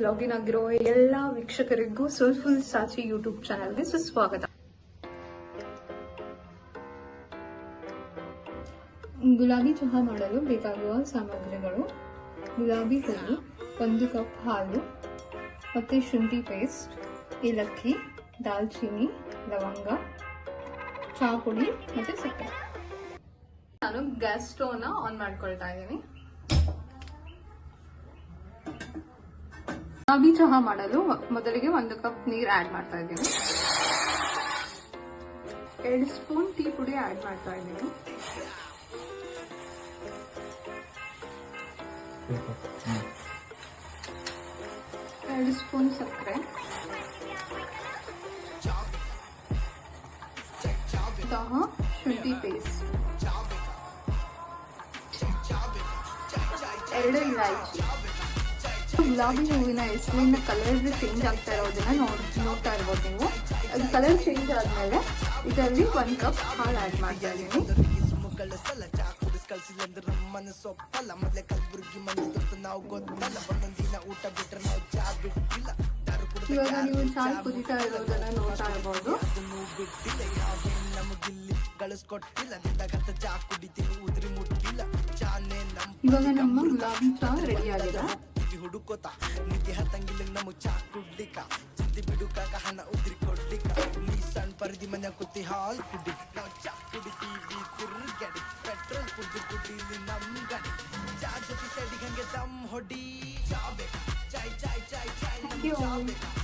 Login ಆಗಿರೋ ಎಲ್ಲ ವೀಕ್ಷಕರಿಗೂ soulful Sachi YouTube ಚಾನೆಲ್ಗೆ ಸುಸ್ವಾಗತ. ಗುಲಾಬಿ ಚಹಾ ಮಾಡಲು ಬೇಕಾಗುವ ಸಾಮಗ್ರಿಗಳು: ಗುಲಾಬಿ ಹೂವು, 1 ಕಪ್ ಹಾಲು ಮತ್ತು ಶುಂಠಿ ಪೇಸ್ಟ್, ಏಲಕ್ಕಿ, ದಾಲ್ಚಿನ್ನಿ, ಲವಂಗ, ಚಹಾ ಪುಡಿ ಮತ್ತು ಸಕ್ಕರೆ. ನಾನು ಗ್ಯಾಸ್ ಸ್ಟೋವ್ನ ಆನ್ ಮಾಡ್ಕೊಳ್ತಾ ಇದ್ದೀನಿ. ಗುಲಾಬಿ ಚಹಾ ಮಾಡಲು ಮೊದಲಿಗೆ 1 ಕಪ್ ನೀರು ಆಡ್ ಮಾಡ್ತಾ ಇದ್ದೀನಿ. 2 ಸ್ಪೂನ್ ಟೀ ಪುಡಿ ಆಡ್ ಮಾಡ್ತಾ ಇದ್ದೀನಿ. ಎರಡು ಸ್ಪೂನ್ ಸಕ್ಕರೆ, ಶುಂಠಿ ಪೇಸ್ಟ್, 2 ಇಲಾಚಿ. ಗುಲಾಬಿ ಹೂವಿನ ಹೆಸರಿನ ಕಲರ್ ಚೇಂಜ್ ಆಗ್ತಾ ಇರೋದನ್ನ ನೋಡ್ತಾ ಇರ್ಬೋದು ನೀವು. ಅದು ಕಲರ್ ಚೇಂಜ್ ಆದ್ಮೇಲೆ ಇದರಲ್ಲಿ 1 ಕಪ್ ಹಾಲು ಆಡ್ ಮಾಡ್ತಾ ಇದ್ದೀನಿ. ಇವಾಗ ನೀವು ಚಹಾ ಕುದಿತಾ ಇರೋದನ್ನ ನೋಡ್ತಾ ಇರ್ಬೋದು. ಇವಾಗ ನಮ್ಮ ಗುಲಾಬಿ ಚಹಾ ರೆಡಿ ಆಗಿದೆ. ಹುಡುಕೋತ ನಿಧಿ ಹತ್ತಂಗಿಲ್ಲ ನಮ್ಮ ಚಾ ಕುಡ್ಲಿಕ್ಕ ಚಿಂತಿ ಬಿಡುಕಾಗ ಹಣ ಉದ್ರಿ ಕೊಡ್ಲಿಕ್ಕ ನೀ ಸಣ್ಣ ಪರಿಧಿ ಮನೆ ಕುತ್ತಿ ಹಾಲ್ ಕುಡ್ಡಿ ನಾವು ಚಾ ಕುಡಿತೀವಿ ತಿರುಗಡಿ ಪೆಟ್ರೋಲ್ ಕುಡ್ದು ಕುಡಿಲಿ ನಮ್ ಗಡಿ ಚಾ ಜೊತೆ ಸೈಡಿಗೆ ಹಂಗೆ ದಮ್ ಹೊಡಿ ಚಾ ಬೇಕು ಚಾಯ್ ಚಾಯ್ ಚಾಯ್ ಚಾಯ್